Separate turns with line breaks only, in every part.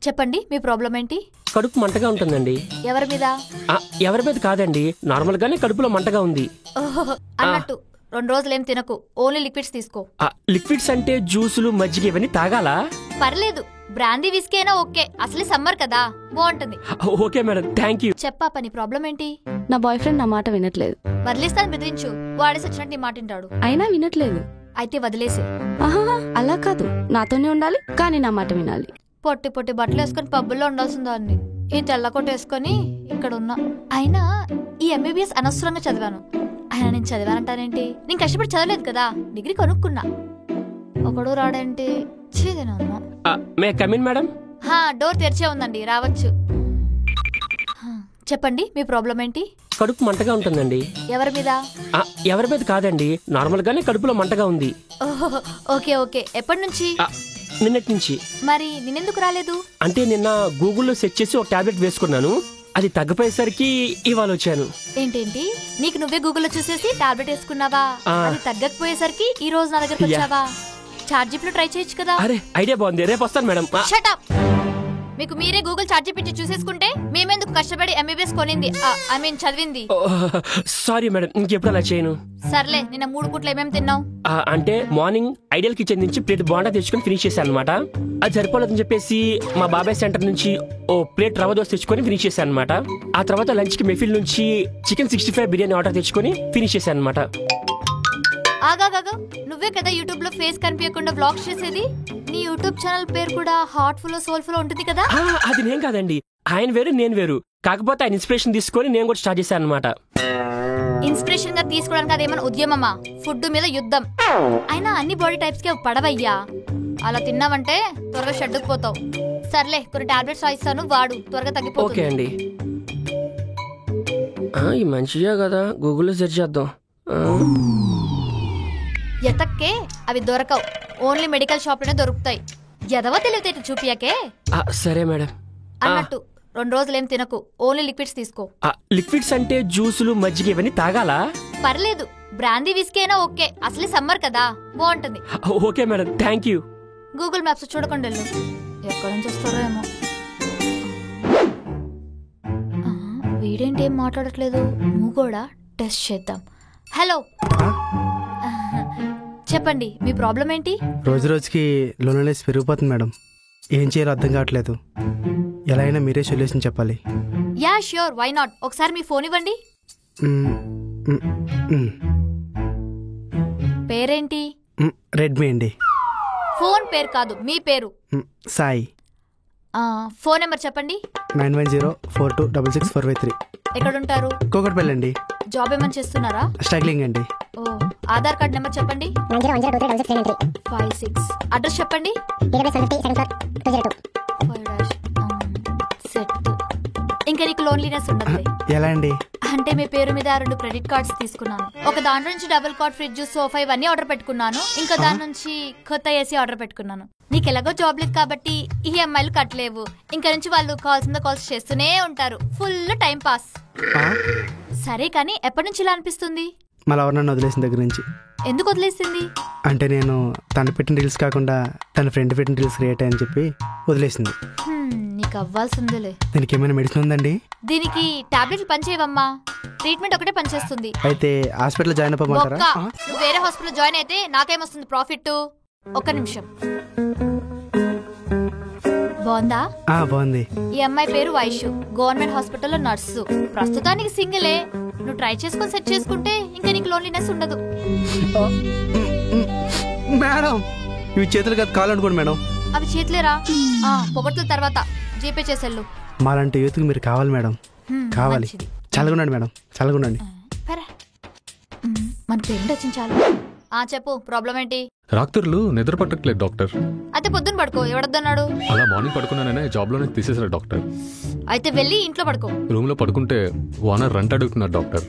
చెప్పండి, మీ ప్రాబ్లం ఏంటి?
కడుపు మంటగా ఉంటుందండి.
ఎవరి మీద?
ఎవరి మీద కాదండి, నార్మల్ గానే కడుపులో మంటగా ఉంది.
అన్నట్టు 2 రోజులు ఏం తినకు, ఓన్లీ లిక్విడ్స్ తీసుకో.
లిక్విడ్స్ అంటే జ్యూసులు, మజ్జిగ ఇవన్నీ తాగాలా?
పర్లేదు, బ్రాందీ విస్కీ అయినా ఓకే, అసలే సమ్మర్ కదా, బాగుంటుంది.
Okay madam, thank you.
చెప్పా పని ప్రాబ్లం ఏంటి?
నా బాయ్ ఫ్రెండ్ నా మాట వినట్లేదు.
వదిలేస్తాను, బెదిరించు, వాడేసి వచ్చినట్టు నీ మాట వింటాడు.
అయినా వినట్లేదు.
అయితే వదిలేసే.
ఆహా, అలా కాదు, నాతోనే ఉండాలి కానీ నా మాట వినాలి.
పొట్టి పొట్టి బట్టలు వేసుకుని పబ్బుల్లో ఉండాల్సిందో అన్ని ఈ తెల్లకోట వేసుకొని ఇక్కడ ఉన్నా. అయినా ఈ ఎంబీబీఎస్ అనవసరంగా చదివాను. అయినా నేను చదివానంటానేంటి, నేను కష్టపడి చదవలేదు కదా, డిగ్రీ కొనుక్కున్నా. ఒకడు రాడేంటి, చేదేనమ్మా.
May come in madam?
Door తెరిచే ఉందండి, రావచ్చు. చెప్పండి, మీ ప్రాబ్లం ఏంటి?
కడుపు మంటగా ఉంటుందండి.
ఎవరి మీద?
ఎవరి మీద కాదండి, నార్మల్ గానే కడుపులో మంటగా ఉంది.
ఓకే ఓకే, ఎప్పటి నుంచి?
నిన్నటి నుంచి.
మరి నిన్నెందుకు రాలేదు?
అంటే నిన్న గూగుల్లో సెర్చ్ చేసి ఒక టాబ్లెట్ వేసుకున్నాను, అది తగ్గిపోయేసరికి ఇవాళ వచ్చాను.
ఏంటేంటి, నీకు నువ్వే గూగుల్లో చూసేసి టాబ్లెట్ వేసుకున్నావా? అది తగ్గకపోయేసరికి ఈ రోజు నా దగ్గరకు వచ్చావా? చార్జిప్ లో ట్రై చేయొచ్చు కదా.
అరే ఐడియా బాగుంది, రేపు వస్తాను మేడం.
Shut up. మీకు మీరే గూగుల్ చార్జిప్ పెట్టి చూసేసుకుంటే మేమెందుకు కష్టపడి ఎంబీబీఎస్ కొనింది, ఐ మీన్ చదివింది.
సారీ మేడం, ఇంకెప్పుడు అలా చేయను.
సర్లే, నిన్న 3 పూట్లు ఏమేమి తిన్నావు?
అంటే మార్నింగ్ ఐడియల్ కిచెన్ నుంచి ప్లేట్ బోండా తెచ్చుకొని ఫినిష్ చేశాను అనమాట. అది సరిపోలేదని చెప్పేసి మా బాబాయ్ సెంటర్ నుంచి ఓ ప్లేట్ రవ్వ దోశ తెచ్చుకొని ఫినిష్ చేశాను అనమాట. ఆ తర్వాత లంచ్ కి మెఫిల్ నుంచి చికెన్ 65 బిర్యానీ ఆర్డర్ తెచ్చుకొని ఫినిష్ చేశాను అనమాట.
ఆగాగా, నువ్వే కదా యూట్యూబ్ లో ఫేస్ కనిపించకుండా వ్లాగ్స్ చేసేది. నీ యూట్యూబ్ ఛానల్ పేరు కూడా హార్ట్ఫుల్ సోల్ఫుల్ ఉంటుంది కదా.
అది నేను కాదండి, ఆయన వేరు నేను వేరు. కాకపోతే ఆయన ఇన్స్పిరేషన్ తీసుకొని నేను కూడా స్టార్ట్ చేశాను అనమాట.
ఇన్స్పిరేషన్ గా తీసుకోవడానికి అదేమన్నా ఉద్యమమా? ఫుడ్ మీద యుద్ధం. అయినా అన్ని బాడీ టైప్స్ కి పడవయ్యా. అలా తిన్నావంటే త్వరగా షెడ్డుకు పోతావు. సర్లే, కొన్ని టాబ్లెట్స్ రాయిస్తాను, వాడు, త్వరగా తగ్గిపోతుంది.
ఓకే అండి. ఈ మంచిగా కదా, గూగుల్లో సెర్చ్ చేద్దాం.
ఎతక్కే అవి దొరకవు, ఓన్లీ మెడికల్ షాప్ లోనే దొరుకుతాయి. ఎదవ తెలివితేట చూపియాకే.
సరే మేడం.
అన్నట్టు 2 రోజులు ఏం తినకు, ఓన్లీ లిక్విడ్స్ తీసుకో.
లిక్విడ్స్ అంటే జ్యూసులు, మజ్జిగ ఇవన్నీ తాగాలా?
పర్లేదు, బ్రాందీ విస్కీ అయినా ఓకే, అసలే సమ్మర్ కదా, బాగుంటుంది.
Okay madam, thank you.
Google maps చూడకుండా వెళ్ళు, ఎక్కడి నుంచి వస్తారో ఏమో. వీడేంటి ఏం మాట్లాడట్లేదు, నువ్వు కూడా టెస్ట్ చేద్దాం. హలో, చెప్పండి, మీ ప్రాబ్లం ఏంటి?
రోజు రోజుకి లోన్లీనెస్ పెరిగిపోతుంది మేడం, ఏం చేయాలో అర్థం కావట్లేదు. ఎలా అయినా మీరే సొల్యూషన్ చెప్పాలి.
Yeah sure, why not. ఒకసారి మీ ఫోన్ ఇవ్వండి. పేరేంటి?
రెడ్మీ అండి.
ఫోన్ పేరు కాదు, మీ పేరు.
సాయి.
ఫోన్ నెంబర్ చెప్పండి.
9104266453.
ఎక్కడుంటారు?
కోకట్పల్లి అండి.
జాబ్ ఏమని చేస్తున్నారా?
స్ట్రగ్లింగ్ అండి.
ఆధార్ కార్డ్ నెంబర్ చెప్పండి. 56. అడ్రస్ చెప్పండి. సెట్. ఇంకా నీకు లోన్లీనెస్ ఉండదు.
ఎలా అండి?
అంటే మీ పేరు మీద 2 క్రెడిట్ కార్డ్స్ తీసుకున్నాను. ఒక దాని నుంచి డబుల్ కాట్, ఫ్రిడ్జ్, సోఫా ఇవన్నీ ఆర్డర్ పెట్టుకున్నాను. ఇంకా దాని నుంచి కొత్త ఏసీ ఆర్డర్ పెట్టుకున్నాను. నీకు ఎలాగో జాబ్ లేదు కాబట్టి ఈఎంఐలు కట్టలేవు. ఇంకా నుంచి వాళ్ళు కాల్స్ మీద కాల్స్ చేస్తూనే ఉంటారు, ఫుల్ టైం పాస్. సరే కానీ ఎప్పటి నుంచి ఇలా అనిపిస్తుంది?
మళ్ళీ ఎవరు నన్ను వదిలేసిన దగ్గర నుంచి.
ఎందుకు వదిలేసింది?
అంటే నేను తను పెట్టిన రీల్స్ కాకుండా తన ఫ్రెండ్ పెట్టిన రీల్స్ క్రియేట్ అయ్యని చెప్పి వదిలేసింది.
నీకు అవ్వాల్సిందేలే.
దీనికి ఏమైనా మెడిసిన్ ఉందండి?
దీనికి టాబ్లెట్లు పనిచేయవమ్మా, ట్రీట్మెంట్ ఒకటే పనిచేస్తుంది.
అయితే హాస్పిటల్ జాయిన్ అవ్వమంటారా?
నువ్వు వేరే హాస్పిటల్ జాయిన్ అయితే నాకేమొస్తుంది ప్రాఫిట్? ఒక్క నిమిషం. బాగుందా?
బాగుంది.
ఈ అమ్మాయి పేరు వైషు, గవర్నమెంట్ హాస్పిటల్లో నర్సు. ప్రస్తుతానికి సింగిలే. నువ్వు ట్రై చేసుకొని సెట్ చేసుకుంటే ఇంకా నీకు లోన్లీనెస్ ఉండదు.
మేడం, ఇవి చేతులు కాదు, కాలు అనుకోండి మేడం.
అవి చేతులేరా? పొగడ్తల తర్వాత జీపే చేసేళ్ళు.
మాలాంటి యూత్కి మీరు కావాలి మేడం, కావాలి. చల్లగుండండి మేడం, చల్లగుండండి.
మన ఫ్రెండ్ వచ్చింది చాలు. చెప్పు, ప్రాబ్లం ఏంటి?
రాత్రులు నిద్ర పట్టట్లేదు డాక్టర్.
అయితే పొద్దున్న పడుకో, ఎవడొద్దన్నాడు?
అలా మార్నింగ్ పడుకున్నాననే జాబ్ లోనే తీసేశారు డాక్టర్.
అయితే వెళ్ళి ఇంట్లో పడుకో.
రూమ్ లో పడుకుంటే ఓనర్ రెంట్ అడుగుతున్నారు డాక్టర్.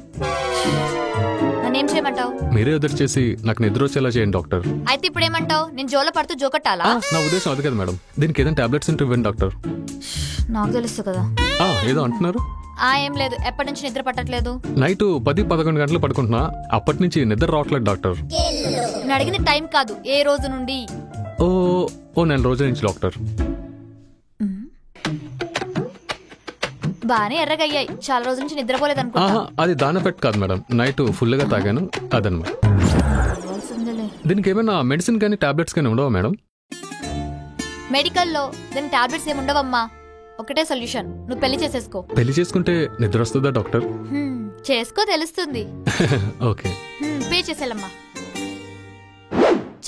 నన్నేం చేయమంటావు?
మీరే ఎదురు చేసి నాకు నిద్ర వచ్చేలా చేయండి డాక్టర్.
అయితే ఇప్పుడు ఏమంటావు? నేను జోలో పడుతూ జోకట్టాలా?
నా ఉద్దేశం అది కదా మేడం. దీనికి ఏదైనా టాబ్లెట్స్ ఉంటే ఇవ్వండి డాక్టర్.
నాకు తెలుసు కదా.
ఏదో అంటున్నారు?
ఏం లేదు, ఎప్పటి నుంచి నిద్ర పట్టట్లేదు?
నైట్ 10-11 గంటలు పడుకుంటున్నా, అప్పటి నుంచి నిద్ర రావట్లేదు డాక్టర్.
నేను అడిగింది టైం కాదు, ఏ రోజు నుండి?
ఓ 9 రోజుల నుంచి డాక్టర్.
బానే ఎర్రగయ్యాయి. చాలా రోజుల నుంచి నిద్రపోలేదు అనుకుంటా.
ఆహా, అది దాని ఎఫెక్ట్ కాదు మేడం, నైట్ ఫుల్గా తాగాను అదనమాట. దీనికి ఏమైనా మెడిసిన్ కానీ టాబ్లెట్స్ కానీ ఉండవా మేడం?
మెడికల్లో దీని టాబ్లెట్స్ ఏమి ఉండవమ్మా. ఒకటే సొల్యూషన్, నువ్వు పెళ్లి చేసేసుకో.
పెళ్లి చేసుకుంటే నిద్ర వస్తుందా డాక్టర్?
చేసుకో, తెలుస్తుంది.
ఓకే,
పే చేసేలమ్మా.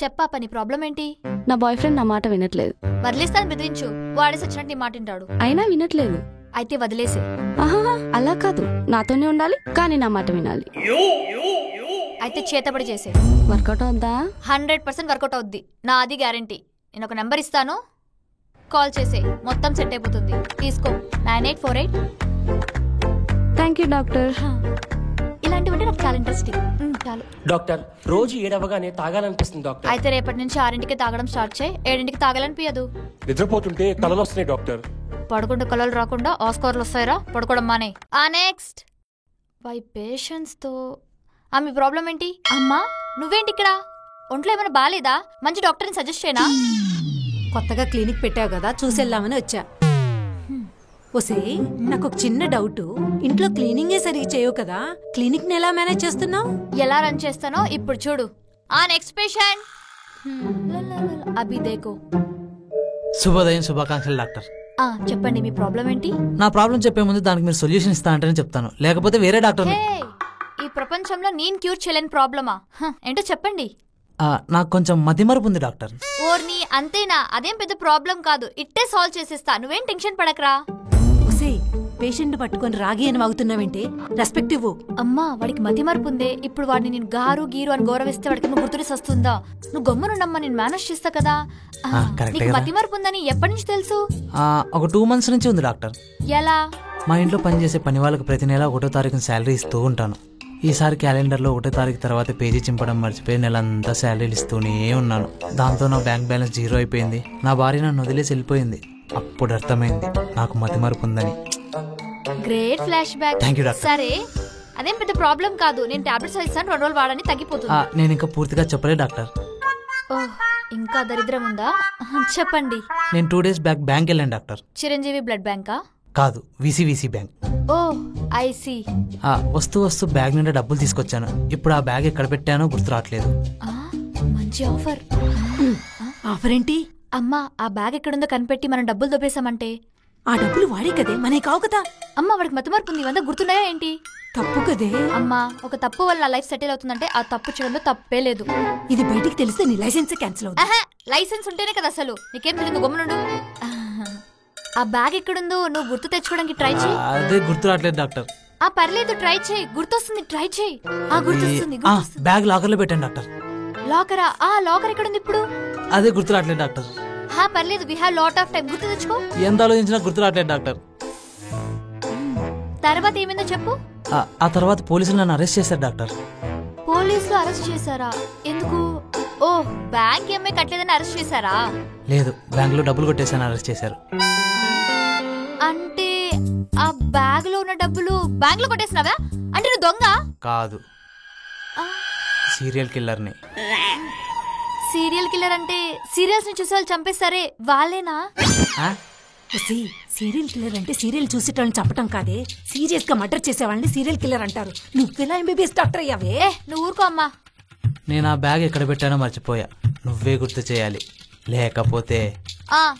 చెప్పా పని ప్రాబ్లం ఏంటి?
నా బాయ్ ఫ్రెండ్ నా మాట వినట్లేదు.
వదిలేస్తాను బెదిరించు, వాడేసి వచ్చినట్టు నీ మాట వింటాడు.
అయినా వినట్లేదు.
అయితే వదిలేసే.
ఆహా, అలా కాదు, నాతోనే ఉండాలి కానీ నా మాట వినాలి.
అయితే చేతబడి చేసే.
వర్కౌట్ అవుద్దా?
100% వర్కౌట్ అవుద్ది, నా అది గ్యారంటీ. నేను ఒక నెంబర్ ఇస్తాను, కాల్ చేసే, మొత్తం సెట్ అయిపోతుంది. తీసుకో, 9848.
Thank you doctor.
ఇలాంటివంటే నాకు చాలా ఇంట్రెస్టింగ్. చాలు
డాక్టర్, రోజు 7 అవ్వగానే తాగాలనిపిస్తుంది డాక్టర్.
అయితే రేపటి నుంచి 6ంటికి తాగడం స్టార్ట్ చేయి. 7ంటికి తాగాలనిపించదు.
నిద్రపోతుంటే కలలు వస్తున్నాయి డాక్టర్.
పడుకుంటే కలలు రాకుండా ఆస్కార్లు వస్తాయిరా, పడుకోవడం మానే. నెక్స్ట్ బై పేషెంట్స్ తో మీ ప్రాబ్లం ఏంటి? అమ్మా నువ్వేంటి ఇక్కడ? ఒంట్లో ఏమైనా బాగాలేదా? మంచి డాక్టర్ని సజెస్ట్ చేయనా?
కొత్తగా క్లినిక్ పెట్టావు కదా, చూసెళ్దామని వచ్చా. ఒసే, నాకు ఒక చిన్న డౌట్. ఇంట్లో క్లీనింగే సరిగ్గా చేయవు కదా, క్లినిక్ ని ఎలా మేనేజ్ చేస్తున్నావు?
ఎలా రన్ చేస్తానో ఇప్పుడు చూడు. Next patient. అభి దేకో.
శుభోదయం, శుభాకాంక్షలు డాక్టర్.
చెప్పండి, మీ ప్రాబ్లం ఏంటి?
నా ప్రాబ్లం చెప్పే ముందు దానికి మీరు సొల్యూషన్ ఇస్తా అంటేనే చెప్తాను, లేకపోతే వేరే డాక్టర్.
ఈ ప్రపంచంలో నేను క్యూర్ చేయలేని ప్రాబ్లమా? ఏంటో చెప్పండి.
నాకు కొంచెం మతిమరుపు ఉంది డాక్టర్.
ఓర్ని, అంతేనా? అదేం పెద్ద ప్రాబ్లం కాదు, ఇట్టే సాల్వ్ చేసేస్తా. నువ్వేం టెన్షన్ పడకరా.
ఒసే, పేషెంట్ పట్టుకొని రాగి అని వాగుతున్నావేంటి? రెస్పెక్ట్ ఇవ్వు.
అమ్మా, వాడికి మతి మార్పు ఉందే. ఇప్పుడు వాడిని నేను గారు గీరు అని గౌరవిస్తే వాడికి నువ్వు గుర్తుడిసి వస్తుందా? నువ్వు గమ్మునుండమ్మా, నేను మేనేజ్ చేస్తా కదా. నీకు మతి మార్పు ఉందని ఎప్పటి నుంచి తెలుసు?
ఒక 2 months నుంచి ఉంది డాక్టర్.
ఎలా?
మా ఇంట్లో పనిచేసే పని వాళ్ళకి ప్రతి నెల 1వ తారీఖున శాలరీ ఇస్తూ ఉంటాను. ఈసారి క్యాలెండర్లో 1వ తారీఖు తర్వాత పేజీ చింపడం మర్చిపోయి నెలంతా శాలరీలు ఇస్తూనే ఉన్నాను. దాంతో నా బ్యాంక్ బ్యాలెన్స్ 0 అయిపోయింది. నా భార్య నన్ను వదిలేసి వెళ్ళిపోయింది. అప్పుడు అర్థమైంది నాకు మతిమరుపు ఉందని.
Great flash back. సరే, అదేం పెద్ద ప్రాబ్లం కాదు. నేను టాబ్లెట్స్ ఇస్తాను, 2 రోజులు వాడని తగ్గిపోతుంది.
నేను ఇంకా పూర్తిగా చెప్పలేదు డాక్టర్.
ఇంకా దరిద్రం ఉందా? చెప్పండి.
నేను 2 days బ్యాక్ బ్యాంక్ వెళ్ళాను డాక్టర్.
చిరంజీవి బ్లడ్ బ్యాంకా?
కాదు, విసివిసి బ్యాంక్.
I see.
వస్తూ బ్యాగ్ నిండా డబ్బులు తీసుకొచ్చాను. ఇప్పుడు ఆ బ్యాగ్ ఎక్కడ పెట్టానో గుర్తు రావట్లేదు.
మంచి ఆఫర్.
ఆఫర్ ఏంటి?
అమ్మా, ఆ బ్యాగ్ ఎక్కడుందో కనిపెట్టి మనం డబ్బులు దొబ్బేశామంటే.
ఆ డబ్బులు వాడే కదే, మనే కావు కదా.
అమ్మా, వాడికి మతిమరుపు ఉంది. ఇవంతా గుర్తున్నాయా ఏంటి?
తప్పు కదే.
అమ్మా, ఒక తప్పు వల్ల నా లైఫ్ సెటిల్ అవుతుందంటే ఆ తప్పు చేయడంలో తప్పే లేదు.
ఇది బయటికి తెలిస్తే నీ లైసెన్స్ క్యాన్సిల్ అవుతుంది.
లైసెన్స్ ఉంటేనే కదా అసలు. నీకేం తెలియదు, గమ్మునుండు. ఆ బ్యాగ్ ఎక్కడుందో నువ్వు గుర్తు తెచ్చుకోవడానికి ట్రై చేయి.
అదే గుర్తు రావట్లేదు డాక్టర్.
పర్లేదు, ట్రై చేయి. గుర్తొస్తుంది, ట్రై చేయి. గుర్తొస్తుంది.
బ్యాగ్ లాకర్ లో పెట్టాను డాక్టర్.
లాకరా? లాకర్ ఎక్కడుంది ఇప్పుడు?
అదే గుర్తు రావట్లేదు డాక్టర్.
పర్లేదు, we have lot of time. గుర్తు తెచ్చుకో.
ఎంత ఆలోచించినా గుర్తు రావట్లేదు డాక్టర్.
తర్వాత ఏమైందో చెప్పు.
ఆ తర్వాత పోలీసులు నన్ను అరెస్ట్ చేశారు డాక్టర్.
పోలీసులు అరెస్ట్ చేశారా? ఎందుకు? బ్యాంక్ ఏమై కట్టలేదని అరెస్ట్ చేశారా?
లేదు, బ్యాంక్ లో డబ్బులు కొట్టేసాను, అరెస్ట్ చేశారు.
అంటే ఆ బ్యాగ్ లో ఉన్న డబ్బులు బ్యాంక్ లో కొట్టేసినావా? అంటే నువ్వు దొంగ
కాదు, సీరియల్ కిల్లర్ని.
సీరియల్ కిల్లర్ అంటే సీరియల్స్ ని చూసే వాళ్ళు చంపేస్తారే వాళ్ళేనా?
సీరియల్ కిల్లర్ అంటే సీరియల్ చూసేటోళ్ళని చంపటం కాదే, సీరియస్ గా మర్డర్ చేసేవాళ్ళని సీరియల్ కిల్లర్ అంటారు. నువ్వెలా ఎంబీబీఎస్ డాక్టర్ అయ్యావే?
నువ్వు ఊరుకో అమ్మా.
నేను ఆ బ్యాగ్ ఎక్కడ పెట్టానో మర్చిపోయా, నువ్వే గుర్తు చేయాలి. లేకపోతే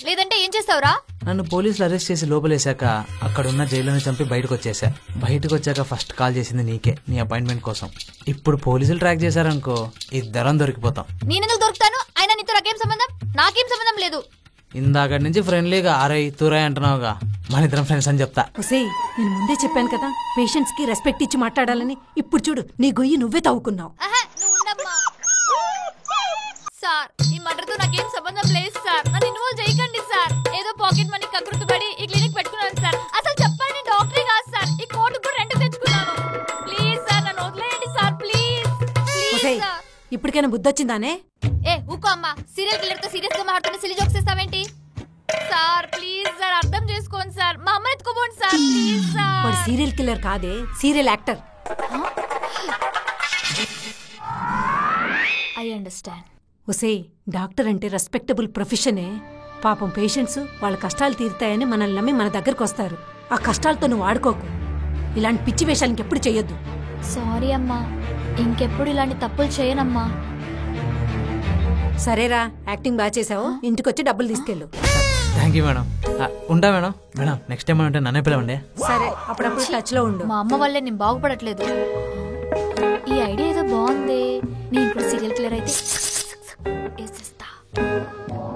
లేదంటే ఏం చేస్తావురా?
నన్ను పోలీసులు అరెస్ట్ చేసి లోపలేశాక అక్కడున్న జైలుని చంపి బయటకు వచ్చేసా. బయటకు వచ్చాక ఫస్ట్ కాల్ చేసింది నీకే, నీ అపాయింట్మెంట్ కోసం. ఇప్పుడు పోలీసులు ట్రాక్ చేశారనుకో, ఇద్దరం దొరికిపోతాం.
నేనెందుకు దొరుకుతాను? అయినా నీతో నాకేం సంబంధం? నాకేం సంబంధం లేదు.
ఇందాక నుంచి ఫ్రెండ్లీగా ఆరై తూరాయ్ అంటున్నావుగా, మన ఇద్దరం ఫ్రెండ్స్ అని చెప్తా.
నేను ముందే చెప్పాను కదా పేషెంట్స్ కి రెస్పెక్ట్ ఇచ్చి మాట్లాడాలని. ఇప్పుడు చూడు, నీ గొయ్యి నువ్వే తవ్వుకున్నావు.
సార్, ఈ మర్డర్తో నాకేం సంబంధం లేదు సార్. నన్ను ఇన్వాల్వ్ చేయకండి సార్. ఏదో పాకెట్ మనీ కకృతుపడి ఈ క్లినిక్ పెట్టుకున్నాను సార్. అసలు చెప్పండి, డాక్టరే కాదు సార్. ఈ కోర్టు కూడా రెంట్ తెచ్చుకున్నాను. ప్లీజ్ సార్, నన్ను వదిలేయండి సార్. Please please sir.
ఇప్పటికైనా బుద్ధి వచ్చిందానే?
ఊకో అమ్మా. సీరియల్ కిల్లర్ తో సీరియస్ గా మాట్లాడుతున్న సిలి జోక్స్ చేస్తావేంటి? సార్ ప్లీజ్ సార్, అర్థం చేసుకోండి సార్. మా అమ్మని ఎత్తుకోబోండి సార్, ప్లీజ్ సార్.
వాడు సీరియల్ కిల్లర్ కాదే, serial actor.
I understand.
Doctor అంటే రెస్పెక్టబుల్ ప్రొఫెషనే. పాపం పేషెంట్స్ వాళ్ళ కష్టాలు తీరుతాయని మనల్ని నమ్మి మన దగ్గరకు వస్తారు. ఆ కష్టాలతో నువ్వు ఆడుకోకు. ఇలాంటి పిచ్చి వేషాలు ఇంకెప్పుడు చెయ్యొద్దు.
సారీ అమ్మా, ఇంకెప్పుడు ఇలాంటి తప్పులు చేయనమ్మా.
సరేరా, యాక్టింగ్ బాగా చేసావు. ఇంటికొచ్చి డబ్బులు తీసుకెళ్ళు.
Thank you madam. ఉంటా మేడం. మేడం నెక్స్ట్ టైం అంటే నన్నే పిలవండి.
సరే, అప్పుడప్పుడు టచ్ లో ఉండు.
మా అమ్మ వల్లే నేను బాగుపడట్లేదు. ఈ ఐడియా ఏదో బాగుంది. నేను ఇప్పుడు సీరియల్ కిల్లర్ అయితే వేసేస్తా.